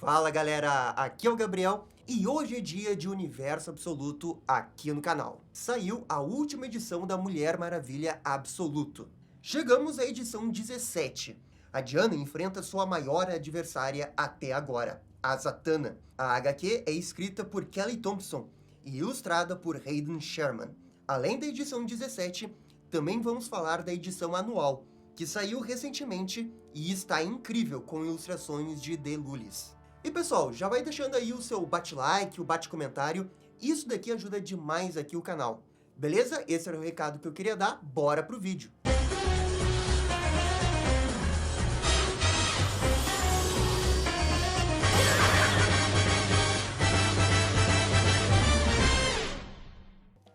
Fala galera, aqui é o Gabriel e hoje é dia de Universo Absoluto aqui no canal. Saiu a última edição da Mulher Maravilha Absoluto. Chegamos à edição 17. A Diana enfrenta sua maior adversária até agora, a Zatanna. A HQ é escrita por Kelly Thompson e ilustrada por Hayden Sherman. Além da edição 17, também vamos falar da edição anual, que saiu recentemente e está incrível com ilustrações de D. Lullis. E pessoal, já vai deixando aí o seu bate-like, o bate-comentário, isso daqui ajuda demais aqui o canal. Beleza? Esse era o recado que eu queria dar, bora pro vídeo.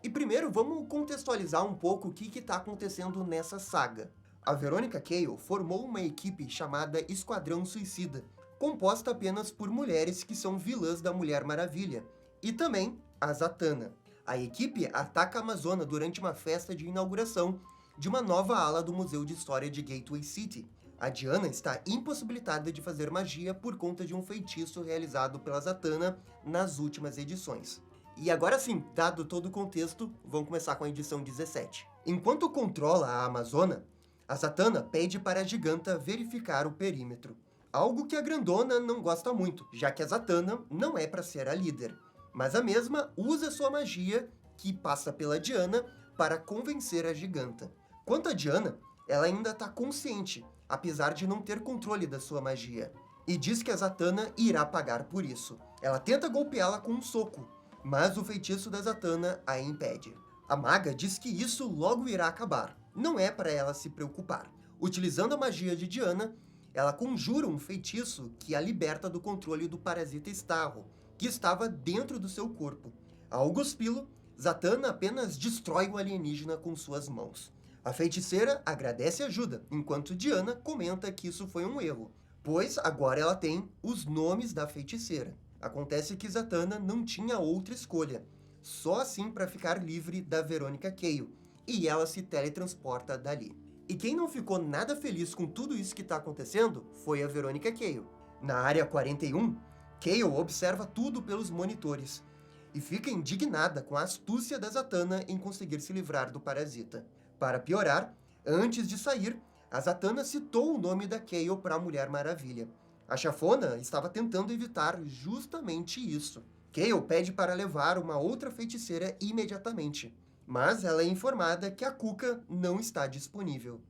E primeiro vamos contextualizar um pouco o que está acontecendo nessa saga. A Veronica Cale formou uma equipe chamada Esquadrão Suicida, composta apenas por mulheres que são vilãs da Mulher Maravilha, e também a Zatanna. A equipe ataca a Amazona durante uma festa de inauguração de uma nova ala do Museu de História de Gateway City. A Diana está impossibilitada de fazer magia por conta de um feitiço realizado pela Zatanna nas últimas edições. E agora sim, dado todo o contexto, vamos começar com a edição 17. Enquanto controla a Amazona, a Zatanna pede para a giganta verificar o perímetro. Algo que a grandona não gosta muito, já que a Zatanna não é para ser a líder. Mas a mesma usa sua magia, que passa pela Diana, para convencer a giganta. Quanto a Diana, ela ainda está consciente, apesar de não ter controle da sua magia. E diz que a Zatanna irá pagar por isso. Ela tenta golpeá-la com um soco, mas o feitiço da Zatanna a impede. A maga diz que isso logo irá acabar. Não é para ela se preocupar. Utilizando a magia de Diana, ela conjura um feitiço que a liberta do controle do parasita Starro, que estava dentro do seu corpo. Ao cuspi-lo, Zatanna apenas destrói o alienígena com suas mãos. A feiticeira agradece ajuda, enquanto Diana comenta que isso foi um erro, pois agora ela tem os nomes da feiticeira. Acontece que Zatanna não tinha outra escolha, só assim para ficar livre da Veronica Cale, e ela se teletransporta dali. E quem não ficou nada feliz com tudo isso que está acontecendo foi a Veronica Cale. Na área 41, Cale observa tudo pelos monitores e fica indignada com a astúcia da Zatanna em conseguir se livrar do parasita. Para piorar, antes de sair, a Zatanna citou o nome da Cale para a Mulher Maravilha. A chafona estava tentando evitar justamente isso. Cale pede para levar uma outra feiticeira imediatamente, mas ela é informada que a Cuca não está disponível.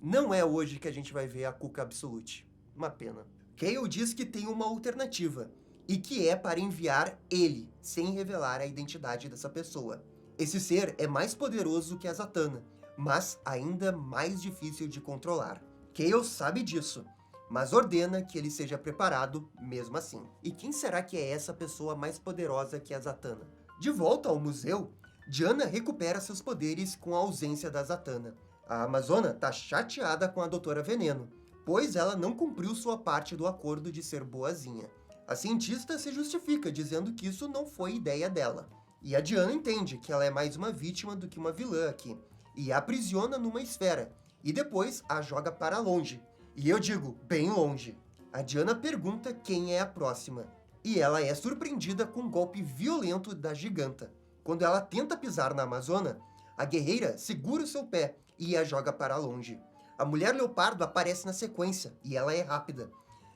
Não é hoje que a gente vai ver a Cuca Absolute. Uma pena. Cale diz que tem uma alternativa, e que é para enviar ele, sem revelar a identidade dessa pessoa. Esse ser é mais poderoso que a Zatanna, mas ainda mais difícil de controlar. Cale sabe disso, mas ordena que ele seja preparado mesmo assim. E quem será que é essa pessoa mais poderosa que a Zatanna? De volta ao museu, Diana recupera seus poderes com a ausência da Zatanna. A Amazona está chateada com a Doutora Veneno, pois ela não cumpriu sua parte do acordo de ser boazinha. A cientista se justifica, dizendo que isso não foi ideia dela. E a Diana entende que ela é mais uma vítima do que uma vilã aqui, e a aprisiona numa esfera, e depois a joga para longe. E eu digo, bem longe. A Diana pergunta quem é a próxima, e ela é surpreendida com um golpe violento da giganta. Quando ela tenta pisar na Amazona, a guerreira segura o seu pé e a joga para longe. A Mulher Leopardo aparece na sequência, e ela é rápida.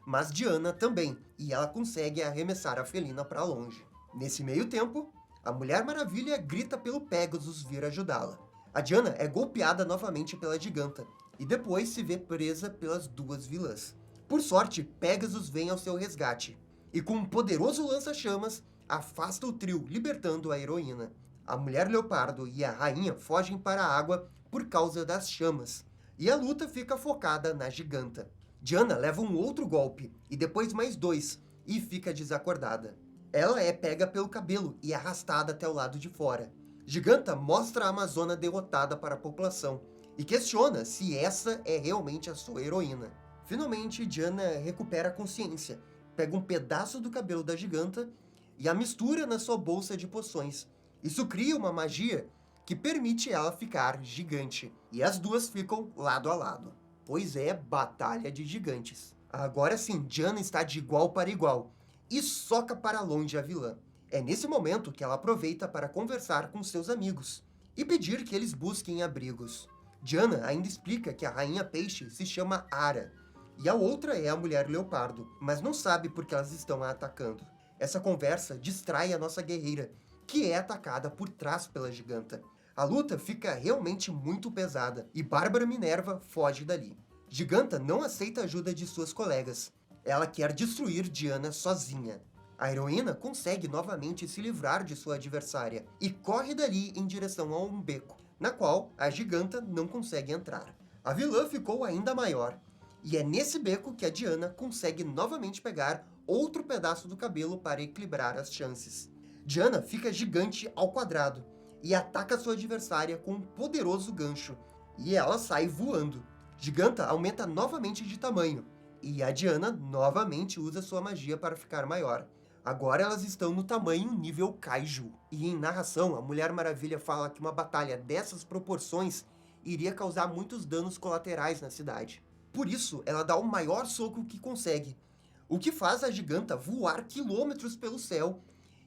Mas Diana também, e ela consegue arremessar a felina para longe. Nesse meio tempo, a Mulher Maravilha grita pelo Pegasus vir ajudá-la. A Diana é golpeada novamente pela giganta, e depois se vê presa pelas duas vilãs. Por sorte, Pegasus vem ao seu resgate, e com um poderoso lança-chamas, afasta o trio, libertando a heroína. A Mulher Leopardo e a Rainha fogem para a água por causa das chamas, e a luta fica focada na giganta. Diana leva um outro golpe, e depois mais dois, e fica desacordada. Ela é pega pelo cabelo e arrastada até o lado de fora. Giganta mostra a Amazona derrotada para a população, e questiona se essa é realmente a sua heroína. Finalmente, Diana recupera a consciência, pega um pedaço do cabelo da giganta e a mistura na sua bolsa de poções. Isso cria uma magia que permite ela ficar gigante, e as duas ficam lado a lado. Pois é, batalha de gigantes. Agora sim, Diana está de igual para igual e soca para longe a vilã. É nesse momento que ela aproveita para conversar com seus amigos e pedir que eles busquem abrigos. Diana ainda explica que a rainha peixe se chama Ara e a outra é a mulher leopardo, mas não sabe por que elas estão a atacando. Essa conversa distrai a nossa guerreira, que é atacada por trás pela giganta. A luta fica realmente muito pesada e Bárbara Minerva foge dali. Giganta não aceita a ajuda de suas colegas. Ela quer destruir Diana sozinha. A heroína consegue novamente se livrar de sua adversária e corre dali em direção a um beco, na qual a giganta não consegue entrar. A vilã ficou ainda maior, e é nesse beco que a Diana consegue novamente pegar outro pedaço do cabelo para equilibrar as chances. Diana fica gigante ao quadrado e ataca sua adversária com um poderoso gancho, e ela sai voando. Giganta aumenta novamente de tamanho, e a Diana novamente usa sua magia para ficar maior. Agora elas estão no tamanho nível Kaiju. E em narração, a Mulher Maravilha fala que uma batalha dessas proporções iria causar muitos danos colaterais na cidade. Por isso, ela dá o maior soco que consegue, o que faz a giganta voar quilômetros pelo céu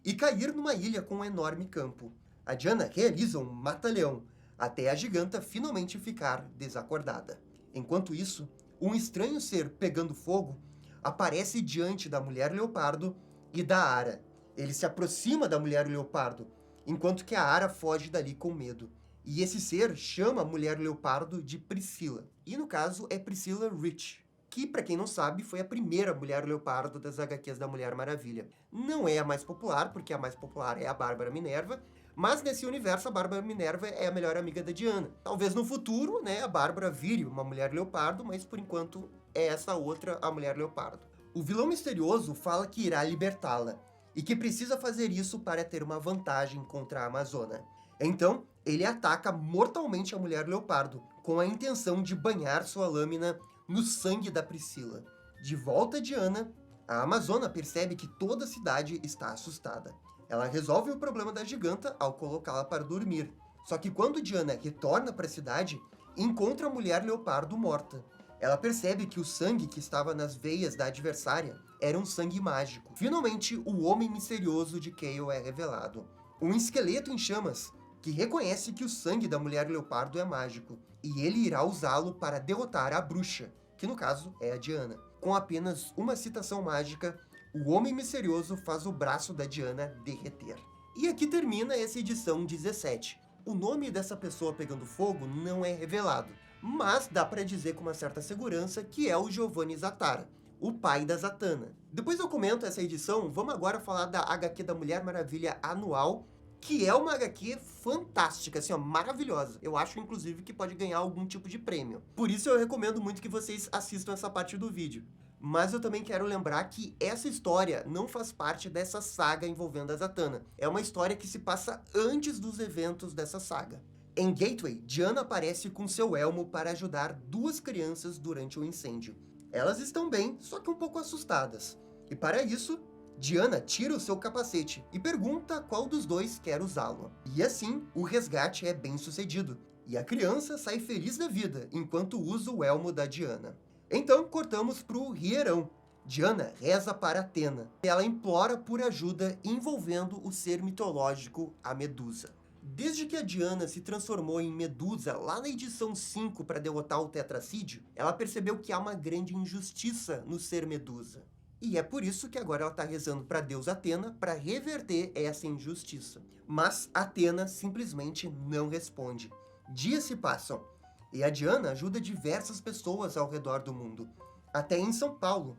e cair numa ilha com um enorme campo. A Diana realiza um mata-leão, até a giganta finalmente ficar desacordada. Enquanto isso, um estranho ser pegando fogo aparece diante da Mulher Leopardo e da Ara. Ele se aproxima da Mulher Leopardo, enquanto que a Ara foge dali com medo. E esse ser chama a Mulher Leopardo de Priscila. E no caso é Priscilla Rich, que, para quem não sabe, foi a primeira Mulher Leopardo das HQs da Mulher Maravilha. Não é a mais popular, porque a mais popular é a Bárbara Minerva, mas nesse universo a Bárbara Minerva é a melhor amiga da Diana. Talvez no futuro, né, a Bárbara vire uma Mulher Leopardo, mas por enquanto é essa outra a Mulher Leopardo. O vilão misterioso fala que irá libertá-la, e que precisa fazer isso para ter uma vantagem contra a Amazona. Então, ele ataca mortalmente a Mulher Leopardo, com a intenção de banhar sua lâmina no sangue da Priscila. De volta a Diana, a Amazona percebe que toda a cidade está assustada. Ela resolve o problema da giganta ao colocá-la para dormir. Só que quando Diana retorna para a cidade, encontra a Mulher Leopardo morta. Ela percebe que o sangue que estava nas veias da adversária era um sangue mágico. Finalmente, o homem misterioso de Cale é revelado. Um esqueleto em chamas, que reconhece que o sangue da Mulher Leopardo é mágico, e ele irá usá-lo para derrotar a bruxa, que no caso é a Diana. Com apenas uma citação mágica, o homem misterioso faz o braço da Diana derreter. E aqui termina essa edição 17. O nome dessa pessoa pegando fogo não é revelado, mas dá para dizer com uma certa segurança que é o Giovanni Zatara, o pai da Zatanna. Depois eu comento essa edição, vamos agora falar da HQ da Mulher Maravilha anual, que é uma HQ fantástica, assim, ó, maravilhosa. Eu acho, inclusive, que pode ganhar algum tipo de prêmio. Por isso eu recomendo muito que vocês assistam essa parte do vídeo. Mas eu também quero lembrar que essa história não faz parte dessa saga envolvendo a Zatanna. É uma história que se passa antes dos eventos dessa saga. Em Gateway, Diana aparece com seu elmo para ajudar duas crianças durante o incêndio. Elas estão bem, só que um pouco assustadas. E para isso, Diana tira o seu capacete e pergunta qual dos dois quer usá-lo. E assim, o resgate é bem sucedido. E a criança sai feliz da vida enquanto usa o elmo da Diana. Então, cortamos para o Rierão. Diana reza para Athena. Ela implora por ajuda envolvendo o ser mitológico, a Medusa. Desde que a Diana se transformou em Medusa lá na edição 5 para derrotar o Tetracídio, ela percebeu que há uma grande injustiça no ser Medusa. E é por isso que agora ela está rezando para a deusa Athena para reverter essa injustiça. Mas Athena simplesmente não responde. Dias se passam, e a Diana ajuda diversas pessoas ao redor do mundo, até em São Paulo,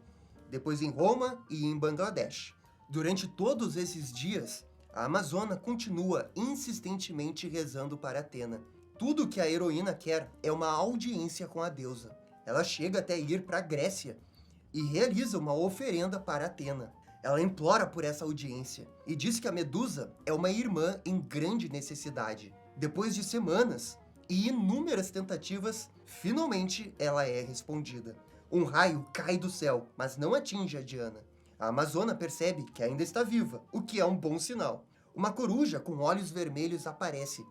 depois em Roma e em Bangladesh. Durante todos esses dias, a Amazona continua insistentemente rezando para Athena. Tudo que a heroína quer é uma audiência com a deusa. Ela chega até ir para a Grécia e realiza uma oferenda para Athena. Ela implora por essa audiência e diz que a Medusa é uma irmã em grande necessidade. Depois de semanas e inúmeras tentativas, finalmente ela é respondida. Um raio cai do céu, mas não atinge a Diana. A Amazona percebe que ainda está viva, o que é um bom sinal. Uma coruja com olhos vermelhos aparece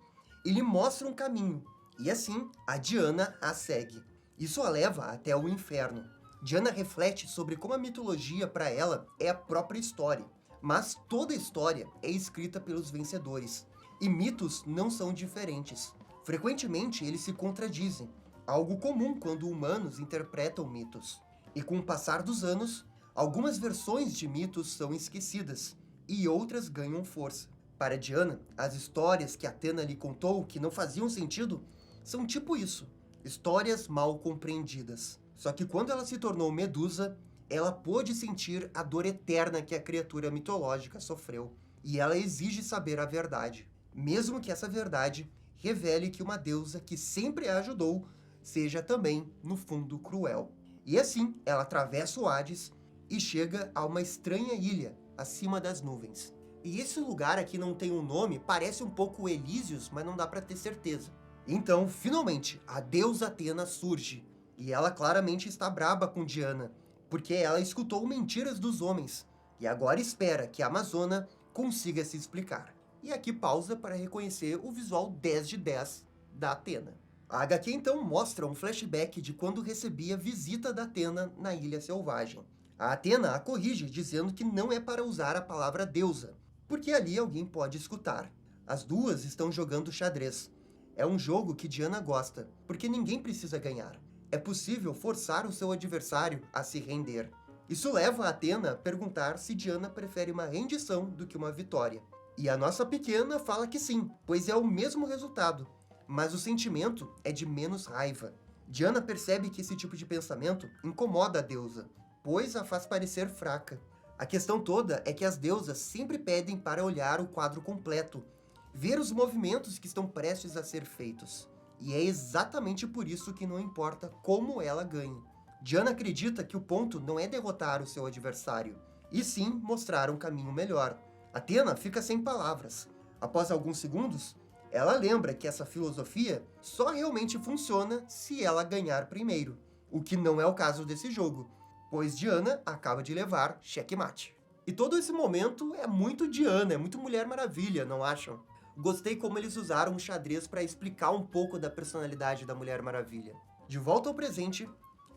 e lhe mostra um caminho, e assim a Diana a segue. Isso a leva até o inferno. Diana reflete sobre como a mitologia para ela é a própria história. Mas toda história é escrita pelos vencedores. E mitos não são diferentes. Frequentemente eles se contradizem, algo comum quando humanos interpretam mitos. E com o passar dos anos, algumas versões de mitos são esquecidas e outras ganham força. Para Diana, as histórias que Atena lhe contou que não faziam sentido são tipo isso, histórias mal compreendidas. Só que quando ela se tornou Medusa, ela pôde sentir a dor eterna que a criatura mitológica sofreu. E ela exige saber a verdade, mesmo que essa verdade revele que uma deusa que sempre a ajudou seja também, no fundo, cruel. E assim, ela atravessa o Hades e chega a uma estranha ilha acima das nuvens. E esse lugar aqui não tem um nome, parece um pouco Elísios, mas não dá para ter certeza. Então, finalmente, a deusa Atena surge. E ela claramente está braba com Diana, porque ela escutou mentiras dos homens, e agora espera que a Amazona consiga se explicar. E aqui pausa para reconhecer o visual 10 de 10 da Atena. A HQ então mostra um flashback de quando recebia visita da Atena na Ilha Selvagem. A Atena a corrige dizendo que não é para usar a palavra deusa, porque ali alguém pode escutar. As duas estão jogando xadrez. É um jogo que Diana gosta, porque ninguém precisa ganhar. É possível forçar o seu adversário a se render. Isso leva a Atena a perguntar se Diana prefere uma rendição do que uma vitória. E a nossa pequena fala que sim, pois é o mesmo resultado, mas o sentimento é de menos raiva. Diana percebe que esse tipo de pensamento incomoda a deusa, pois a faz parecer fraca. A questão toda é que as deusas sempre pedem para olhar o quadro completo, ver os movimentos que estão prestes a ser feitos. E é exatamente por isso que não importa como ela ganhe. Diana acredita que o ponto não é derrotar o seu adversário, e sim mostrar um caminho melhor. Atena fica sem palavras. Após alguns segundos, ela lembra que essa filosofia só realmente funciona se ela ganhar primeiro, o que não é o caso desse jogo, pois Diana acaba de levar checkmate. E todo esse momento é muito Diana, é muito Mulher Maravilha, não acham? Gostei como eles usaram o xadrez para explicar um pouco da personalidade da Mulher Maravilha. De volta ao presente,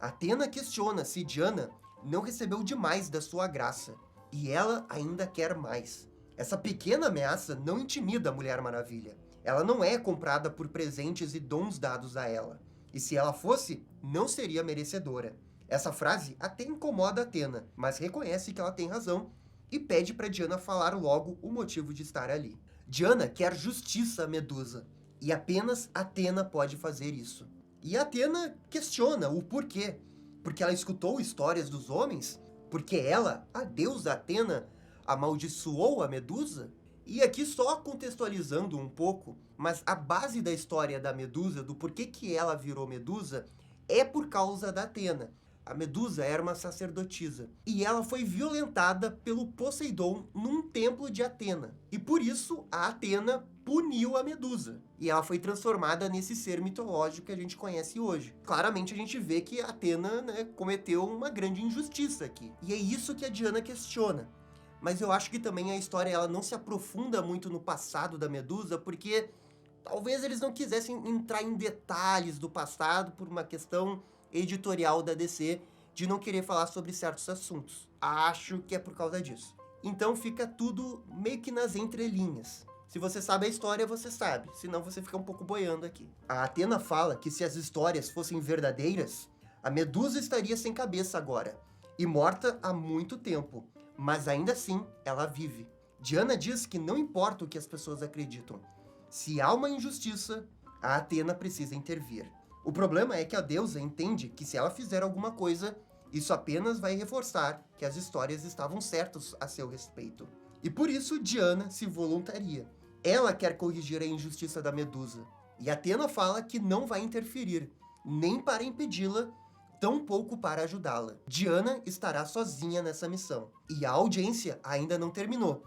Atena questiona se Diana não recebeu demais da sua graça, e ela ainda quer mais. Essa pequena ameaça não intimida a Mulher Maravilha. Ela não é comprada por presentes e dons dados a ela. E se ela fosse, não seria merecedora. Essa frase até incomoda Atena, mas reconhece que ela tem razão e pede para Diana falar logo o motivo de estar ali. Diana quer justiça a Medusa, e apenas Atena pode fazer isso. E Atena questiona o porquê. Porque ela escutou histórias dos homens? Porque ela, a deusa Atena, amaldiçoou a Medusa? E aqui só contextualizando um pouco, mas a base da história da Medusa, do porquê que ela virou Medusa, é por causa da Atena. A Medusa era uma sacerdotisa, e ela foi violentada pelo Poseidon num templo de Atena. E por isso, a Atena puniu a Medusa. E ela foi transformada nesse ser mitológico que a gente conhece hoje. Claramente a gente vê que a Atena, cometeu uma grande injustiça aqui. E é isso que a Diana questiona. Mas eu acho que também a história ela não se aprofunda muito no passado da Medusa, porque talvez eles não quisessem entrar em detalhes do passado por uma questão editorial da DC de não querer falar sobre certos assuntos. Acho que é por causa disso. Então fica tudo meio que nas entrelinhas. Se você sabe a história, você sabe. Senão você fica um pouco boiando aqui. A Atena fala que se as histórias fossem verdadeiras, a Medusa estaria sem cabeça agora e morta há muito tempo. Mas ainda assim, ela vive. Diana diz que não importa o que as pessoas acreditam. Se há uma injustiça, a Atena precisa intervir. O problema é que a deusa entende que se ela fizer alguma coisa, isso apenas vai reforçar que as histórias estavam certas a seu respeito. E por isso Diana se voluntaria. Ela quer corrigir a injustiça da Medusa. E Atena fala que não vai interferir, nem para impedi-la, tampouco para ajudá-la. Diana estará sozinha nessa missão. E a audiência ainda não terminou,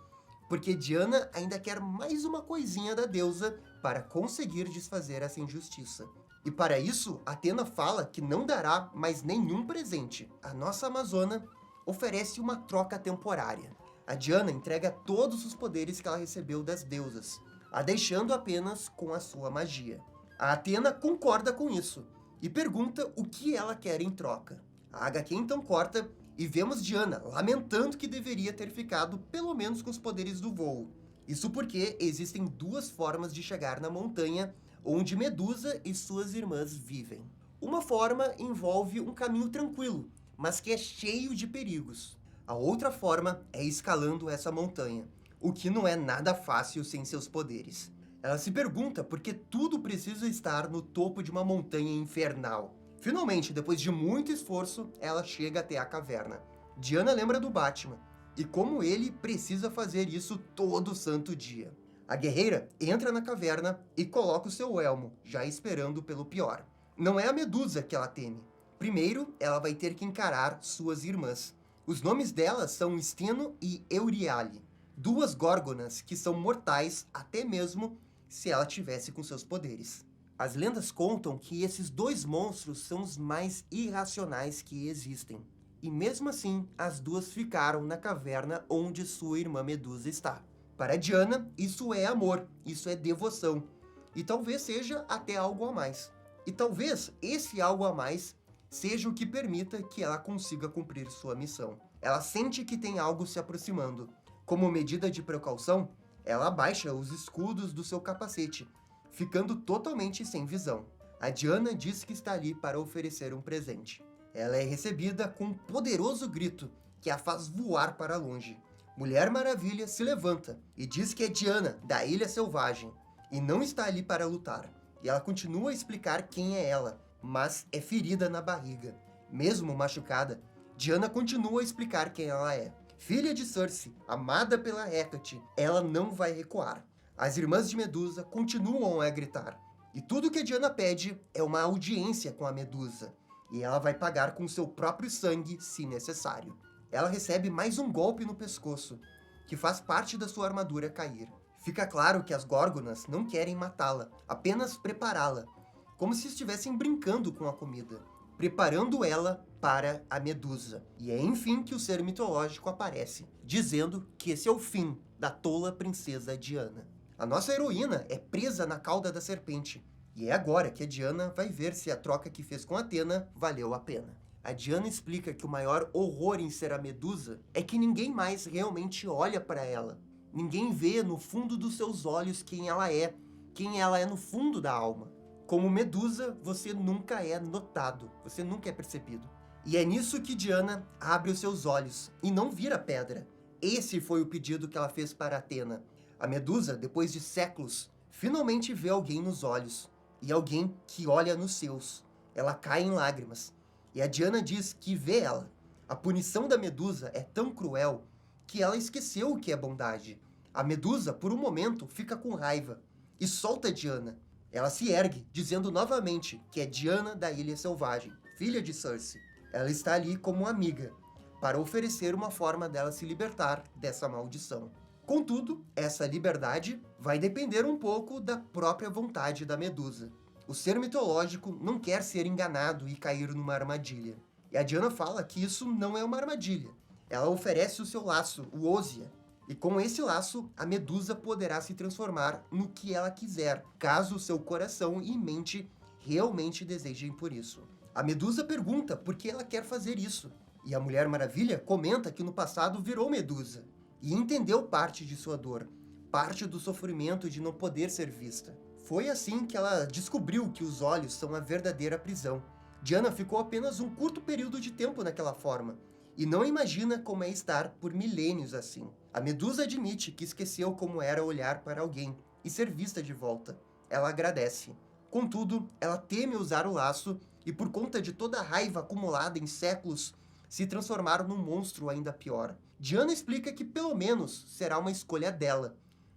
porque Diana ainda quer mais uma coisinha da deusa para conseguir desfazer essa injustiça. E para isso, Atena fala que não dará mais nenhum presente. A nossa Amazona oferece uma troca temporária. A Diana entrega todos os poderes que ela recebeu das deusas, a deixando apenas com a sua magia. A Atena concorda com isso e pergunta o que ela quer em troca. A HQ então corta e vemos Diana lamentando que deveria ter ficado pelo menos com os poderes do voo. Isso porque existem duas formas de chegar na montanha onde Medusa e suas irmãs vivem. Uma forma envolve um caminho tranquilo, mas que é cheio de perigos. A outra forma é escalando essa montanha, o que não é nada fácil sem seus poderes. Ela se pergunta por que tudo precisa estar no topo de uma montanha infernal. Finalmente, depois de muito esforço, ela chega até a caverna. Diana lembra do Batman, e como ele precisa fazer isso todo santo dia. A guerreira entra na caverna e coloca o seu elmo, já esperando pelo pior. Não é a Medusa que ela teme. Primeiro, ela vai ter que encarar suas irmãs. Os nomes delas são Steno e Euryale, duas górgonas que são mortais até mesmo se ela tivesse com seus poderes. As lendas contam que esses dois monstros são os mais irracionais que existem. E mesmo assim, as duas ficaram na caverna onde sua irmã Medusa está. Para Diana, isso é amor, isso é devoção. E talvez seja até algo a mais. E talvez esse algo a mais seja o que permita que ela consiga cumprir sua missão. Ela sente que tem algo se aproximando. Como medida de precaução, ela abaixa os escudos do seu capacete, ficando totalmente sem visão. A Diana diz que está ali para oferecer um presente. Ela é recebida com um poderoso grito que a faz voar para longe. Mulher Maravilha se levanta e diz que é Diana, da Ilha Selvagem, e não está ali para lutar. E ela continua a explicar quem é ela, mas é ferida na barriga. Mesmo machucada, Diana continua a explicar quem ela é. Filha de Cersei, amada pela Hecate, ela não vai recuar. As irmãs de Medusa continuam a gritar. E tudo que a Diana pede é uma audiência com a Medusa. E ela vai pagar com seu próprio sangue, se necessário. Ela recebe mais um golpe no pescoço, que faz parte da sua armadura cair. Fica claro que as górgonas não querem matá-la, apenas prepará-la, como se estivessem brincando com a comida, preparando ela para a Medusa. E é enfim que o ser mitológico aparece, dizendo que esse é o fim da tola princesa Diana. A nossa heroína é presa na cauda da serpente, e é agora que a Diana vai ver se a troca que fez com Atena valeu a pena. A Diana explica que o maior horror em ser a Medusa é que ninguém mais realmente olha para ela. Ninguém vê no fundo dos seus olhos quem ela é no fundo da alma. Como Medusa, você nunca é notado, você nunca é percebido. E é nisso que Diana abre os seus olhos e não vira pedra. Esse foi o pedido que ela fez para Atena. A Medusa, depois de séculos, finalmente vê alguém nos olhos, e alguém que olha nos seus. Ela cai em lágrimas. E a Diana diz que vê ela. A punição da Medusa é tão cruel que ela esqueceu o que é bondade. A Medusa, por um momento, fica com raiva e solta a Diana. Ela se ergue, dizendo novamente que é Diana da Ilha Selvagem, filha de Cersei. Ela está ali como amiga, para oferecer uma forma dela se libertar dessa maldição. Contudo, essa liberdade vai depender um pouco da própria vontade da Medusa. O ser mitológico não quer ser enganado e cair numa armadilha. E a Diana fala que isso não é uma armadilha. Ela oferece o seu laço, o Ósia. E com esse laço, a Medusa poderá se transformar no que ela quiser, caso seu coração e mente realmente desejem por isso. A Medusa pergunta por que ela quer fazer isso. E a Mulher Maravilha comenta que no passado virou Medusa e entendeu parte de sua dor, parte do sofrimento de não poder ser vista. Foi assim que ela descobriu que os olhos são a verdadeira prisão. Diana ficou apenas um curto período de tempo naquela forma, e não imagina como é estar por milênios assim. A Medusa admite que esqueceu como era olhar para alguém e ser vista de volta. Ela agradece. Contudo, ela teme usar o laço e, por conta de toda a raiva acumulada em séculos, se transformar num monstro ainda pior. Diana explica que pelo menos será uma escolha dela,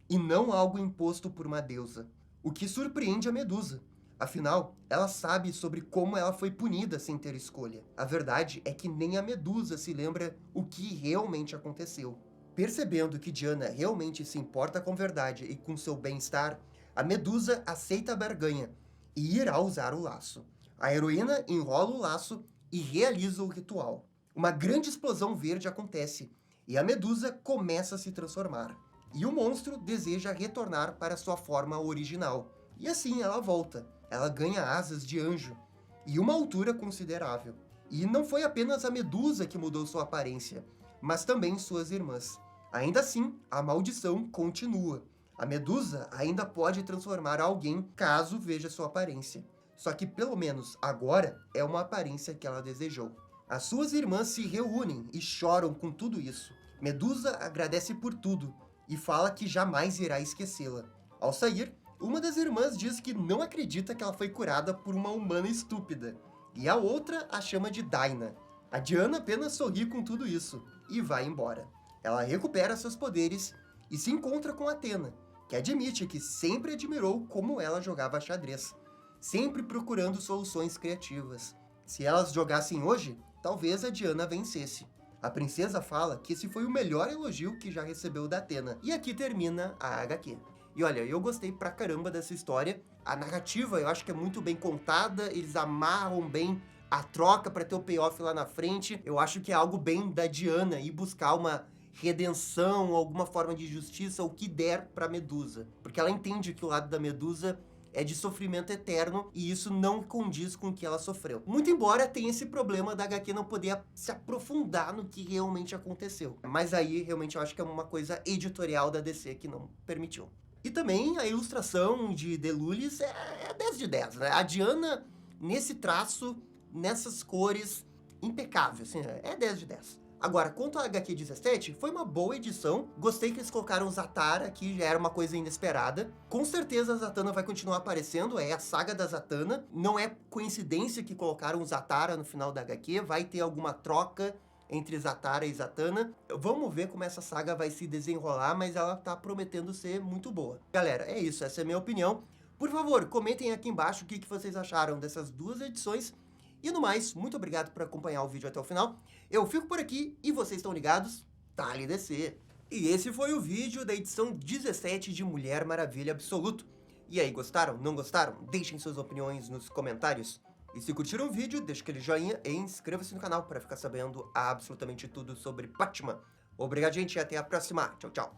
e não algo imposto por uma deusa. O que surpreende a Medusa. Afinal, ela sabe sobre como ela foi punida sem ter escolha. A verdade é que nem a Medusa se lembra o que realmente aconteceu. Percebendo que Diana realmente se importa com a verdade e com seu bem-estar, a Medusa aceita a barganha e irá usar o laço. A heroína enrola o laço e realiza o ritual. Uma grande explosão verde acontece e a Medusa começa a se transformar. E o monstro deseja retornar para sua forma original. E assim ela volta. Ela ganha asas de anjo e uma altura considerável. E não foi apenas a Medusa que mudou sua aparência, mas também suas irmãs. Ainda assim, a maldição continua. A Medusa ainda pode transformar alguém caso veja sua aparência. Só que pelo menos agora é uma aparência que ela desejou. As suas irmãs se reúnem e choram com tudo isso. Medusa agradece por tudo e fala que jamais irá esquecê-la. Ao sair, uma das irmãs diz que não acredita que ela foi curada por uma humana estúpida, e a outra a chama de Daina. A Diana apenas sorri com tudo isso e vai embora. Ela recupera seus poderes e se encontra com Athena, que admite que sempre admirou como ela jogava xadrez, sempre procurando soluções criativas. Se elas jogassem hoje, talvez a Diana vencesse. A princesa fala que esse foi o melhor elogio que já recebeu da Athena. E aqui termina a HQ. E olha, eu gostei pra caramba dessa história. A narrativa eu acho que é muito bem contada, eles amarram bem a troca pra ter o payoff lá na frente. Eu acho que é algo bem da Diana ir buscar uma redenção, alguma forma de justiça, o que der pra Medusa. Porque ela entende que o lado da Medusa é de sofrimento eterno, e isso não condiz com o que ela sofreu. Muito embora tenha esse problema da HQ não poder se aprofundar no que realmente aconteceu. Mas aí, realmente, eu acho que é uma coisa editorial da DC que não permitiu. E também a ilustração de Delulis é 10 de 10, né? A Diana, nesse traço, nessas cores, impecável, assim, é 10 de 10. Agora, quanto à HQ 17, foi uma boa edição. Gostei que eles colocaram Zatara aqui, já era uma coisa inesperada. Com certeza a Zatanna vai continuar aparecendo, é a saga da Zatanna. Não é coincidência que colocaram Zatara no final da HQ, vai ter alguma troca entre Zatara e Zatanna. Vamos ver como essa saga vai se desenrolar, mas ela tá prometendo ser muito boa. Galera, é isso, essa é a minha opinião. Por favor, comentem aqui embaixo o que vocês acharam dessas duas edições. E no mais, muito obrigado por acompanhar o vídeo até o final. Eu fico por aqui e vocês estão ligados? Dale DC! E esse foi o vídeo da edição 17 de Mulher Maravilha Absoluto. E aí, gostaram? Não gostaram? Deixem suas opiniões nos comentários. E se curtiram o vídeo, deixa aquele joinha e inscreva-se no canal para ficar sabendo absolutamente tudo sobre Batman. Obrigado, gente, e até a próxima. Tchau, tchau!